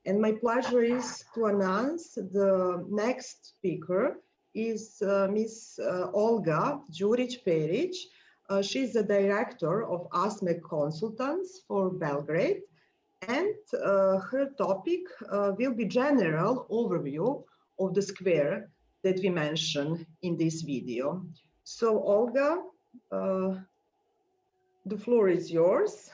And my pleasure is to announce the next speaker is Ms. Olga Durić-Perić. She's the director of ASMEC Consultants for Belgrade, and her topic will be general overview of the square that we mentioned in this video. So Olga, the floor is yours.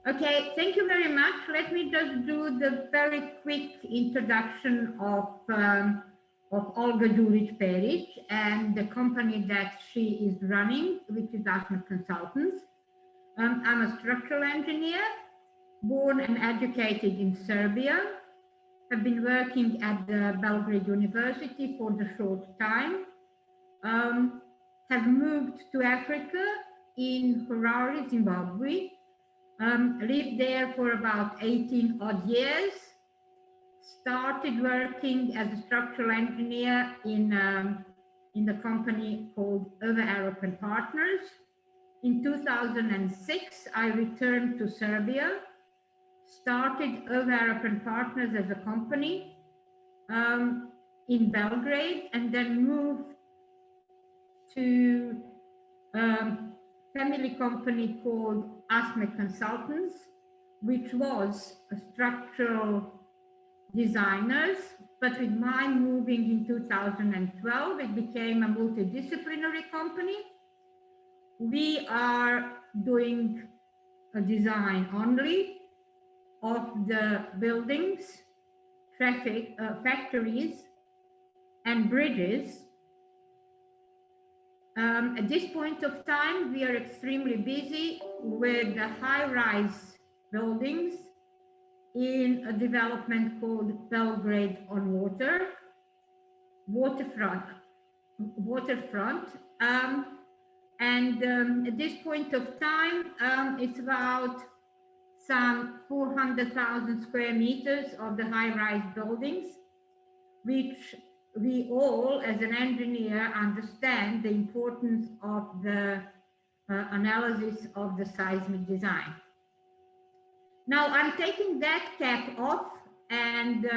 Okay, thank you very much. Let me just do the very quick introduction of Olga Durić-Perić and the company that she is running, which is ASMEC Consultants. I'm a structural engineer, born and educated in Serbia. Have been working at the Belgrade University for the short time. Have moved to Africa in Harare, Zimbabwe. Lived there for about 18 odd years. Started working as a structural engineer in the company called RDA Partners. In 2006, I returned to Serbia, started RDA Partners as a company in Belgrade, and then moved to family company called ASMEC Consultants, which was a structural designers, but with my moving in 2012, it became a multidisciplinary company. We are doing a design only of the buildings, traffic, factories, and bridges. At this point of time, we are extremely busy with the high-rise buildings in a development called Belgrade on waterfront. At this point of time, it's about some 400,000 square meters of the high-rise buildings, which we all, as an engineer, understand the importance of the analysis of the seismic design. Now, I'm taking that cap off and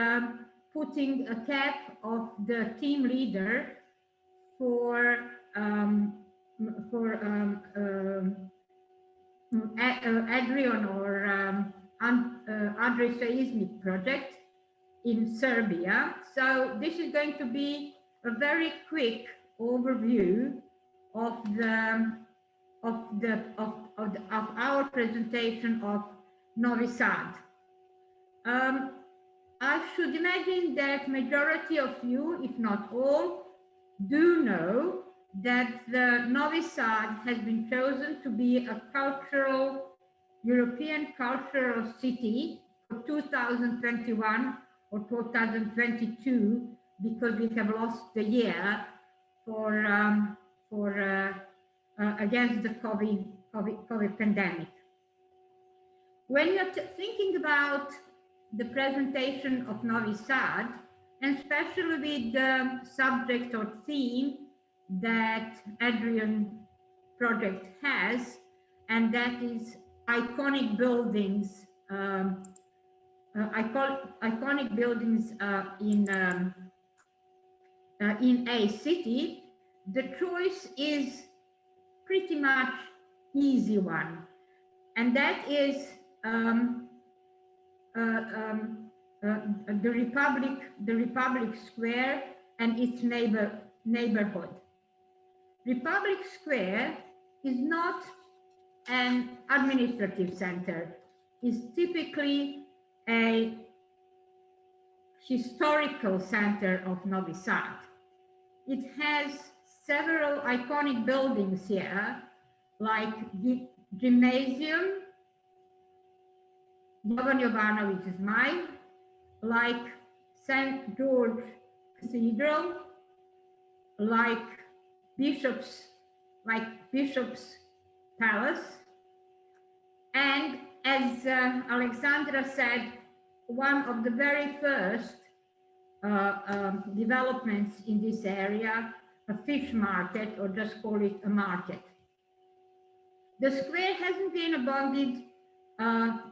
putting a cap of the team leader for Adrian or Adriseismic project in Serbia. So this is going to be a very quick overview of our presentation of Novi Sad. I should imagine that majority of you, if not all, do know that the Novi Sad has been chosen to be a European cultural city for 2021 or 2022, because we have lost the year against the COVID pandemic. When you're thinking about the presentation of Novi Sad, and especially with the subject or theme that Adrian project has, and that is iconic buildings, iconic buildings in a city, the choice is pretty much easy one, and that is the Republic Square and its neighborhood. Republic Square is not an administrative center. It's typically a historical center of Novi Sad. It has several iconic buildings here, like the Gymnasium, Jovan Jovanović is mine, like St. George Cathedral, like Bishop's Palace, and as Alexandra said, one of the very first developments in this area, a fish market, or just call it a market. The square hasn't been abandoned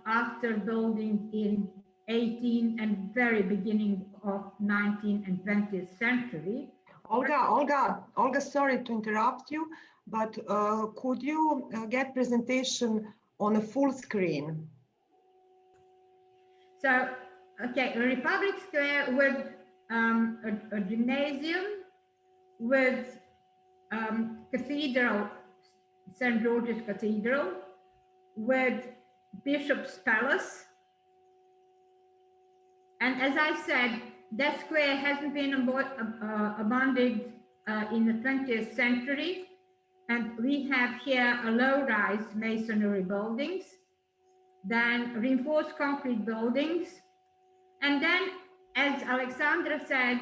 after building in 18th and very beginning of 19th and 20th century. Olga, sorry to interrupt you, but could you get presentation on a full screen? So, okay, a Republic Square with a gymnasium, with cathedral, St. George's Cathedral, with Bishop's Palace. And as I said, that square hasn't been abandoned in the 20th century. And we have here a low-rise masonry buildings, then reinforced concrete buildings. And then, as Alexandra said,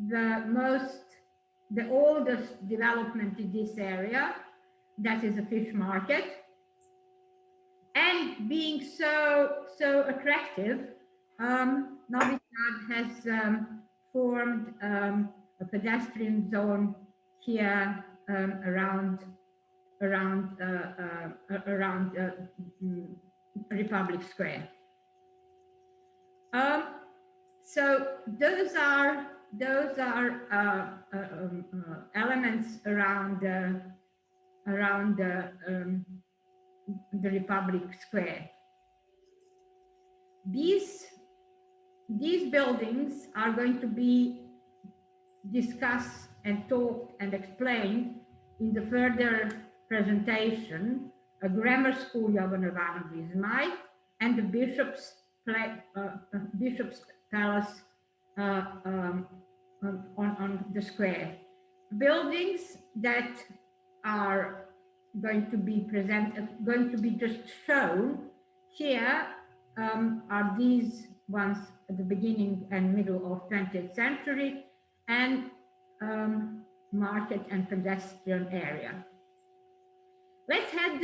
the oldest development in this area, that is a fish market. And being so attractive, Novi Sad has formed a pedestrian zone here around Republic Square. So those are elements around the Republic Square. These buildings are going to be discussed and talked and explained in the further presentation, a grammar school, Jovan Jovanović, and the Bishop's Palace on the square. Buildings that are going to be just shown here are these ones at the beginning and middle of 20th century, and market and pedestrian area. Let's have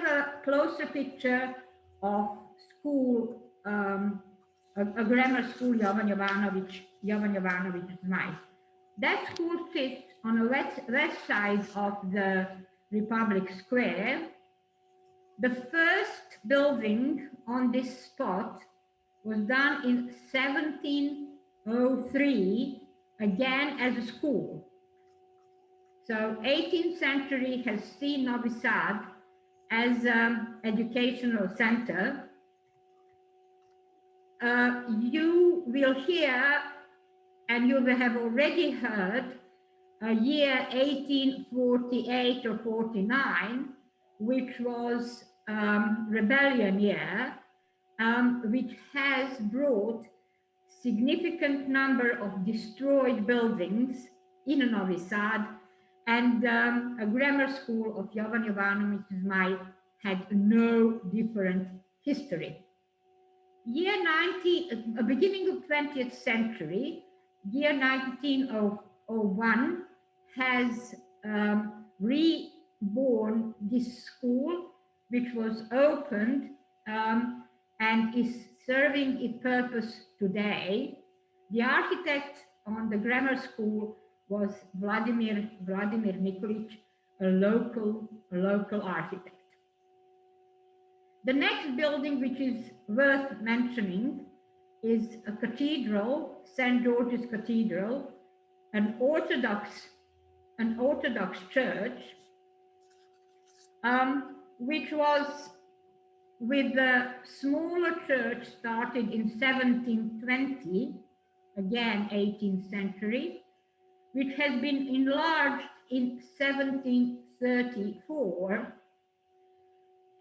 a closer picture of school, a grammar school, Jovan Jovanović. That school sits on the west side of the Republic Square. The first building on this spot was done in 1703, again as a school. So 18th century has seen Novi Sad as an educational center. You will hear, and you will have already heard, a year 1848 or 49, which was rebellion year, which has brought significant number of destroyed buildings in Novi Sad, and a grammar school of Jovan Jovanović had no different history. Beginning of 20th century, year 1901 has reborn this school, which was opened and is serving its purpose today. The architect on the grammar school was Vladimir Nikolić, a local architect. The next building, which is worth mentioning, is a cathedral, St. George's Cathedral, an Orthodox church, which was with the smaller church started in 1720, again 18th century, which has been enlarged in 1734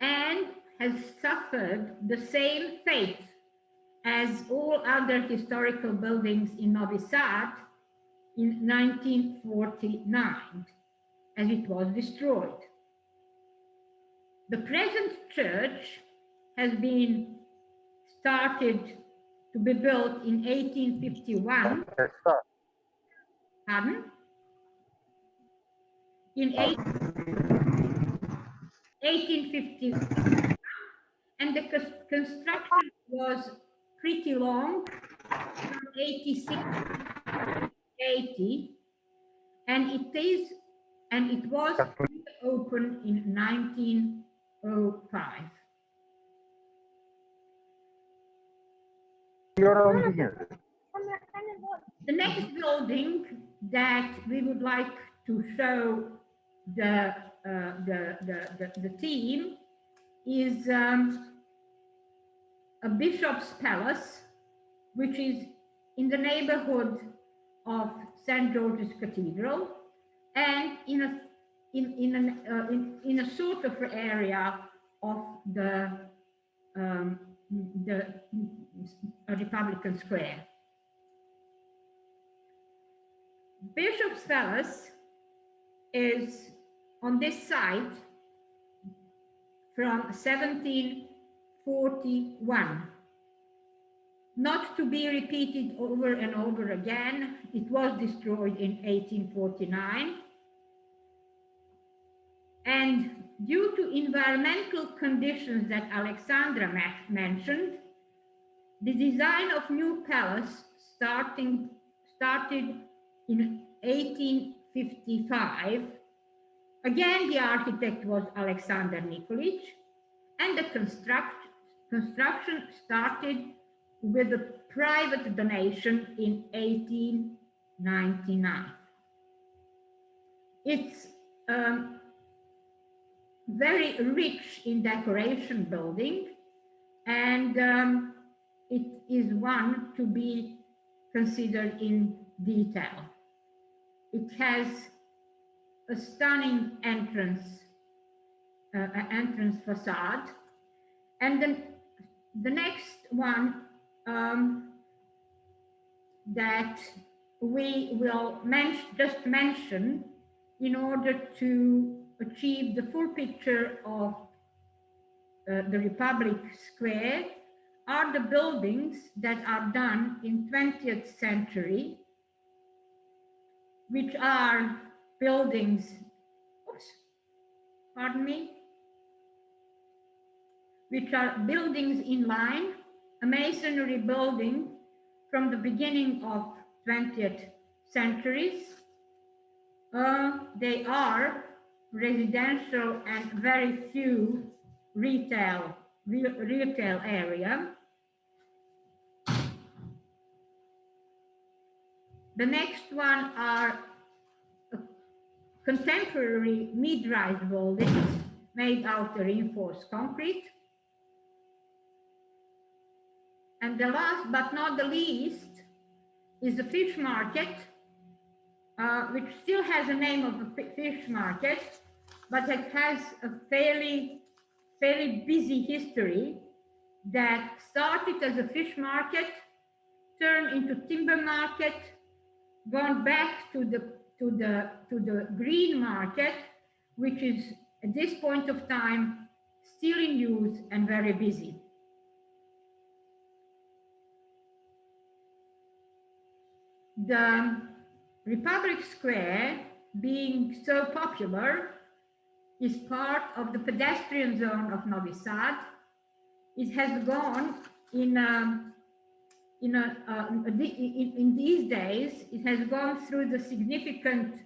and has suffered the same fate as all other historical buildings in Novi Sad in 1949, as it was destroyed. The present church has been started to be built in 1851. Pardon? In 1850, and the construction was pretty long, from 86 to 80, and it was opened in 1905. The next building that we would like to show the team is a bishop's palace, which is in the neighborhood of St. George's Cathedral, and in a sort of area of the Republican Square. Bishop's Palace is on this site from 1741. Not to be repeated over and over again, it was destroyed in 1849. And due to environmental conditions that Alexandra mentioned, the design of new palace started in 1855. Again, the architect was Alexander Nikolić, and the construction started with a private donation in 1899. It's very rich in decoration building, and it is one to be considered in detail. It has a stunning entrance facade, and then the next one that we will just mention in order to achieve the full picture of the Republic Square are the buildings that are done in 20th century, which are buildings, which are buildings in line, a masonry building from the beginning of 20th centuries. They are residential and very few retail area. The next one are contemporary mid-rise buildings made out of reinforced concrete. And the last but not the least is the fish market, which still has a name of a fish market, but it has a fairly busy history that started as a fish market, turned into timber market, gone back to the green market, which is at this point of time still in use and very busy. The Republic Square, being so popular, is part of the pedestrian zone of Novi Sad. It has gone in these days, it has gone through the significant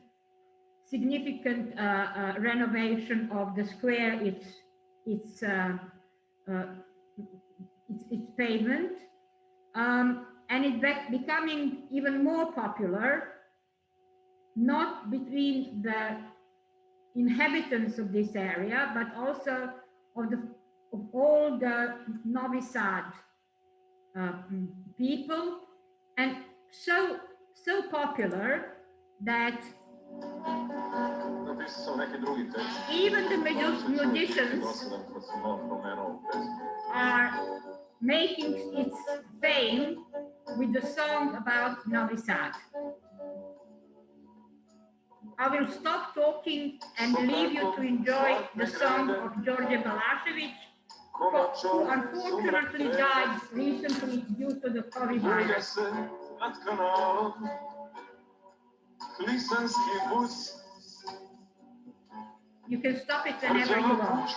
renovation of the square, its pavement, and it's becoming even more popular, not between the inhabitants of this area, but also of all the Novi Sad people, and so popular that even the musicians are making its fame with the song about Novi Sad. I will stop talking and leave you to enjoy the song of Đorđe Balašević, who unfortunately died recently due to the COVID virus. You can stop it whenever you want.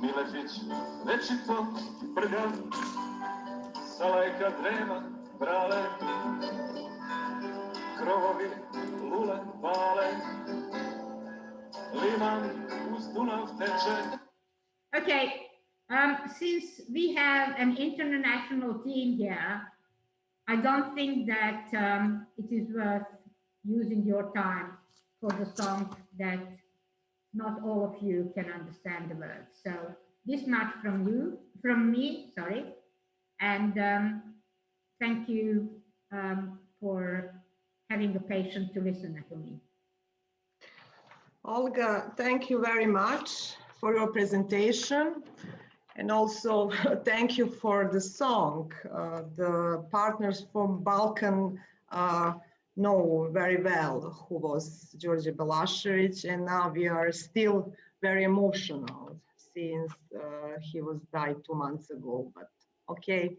Milečić večito prga, salajka drema brale, krovovi lule we have an international team here, I don't think that it is worth using your time for the song that not all of you can understand the words. So this much from me, sorry. And thank you for having the patience to listen to me. Olga, thank you very much for your presentation. And also thank you for the song. The partners from Balkan know very well who was Đorđe Balašević, and now we are still very emotional since he was died 2 months ago, but okay.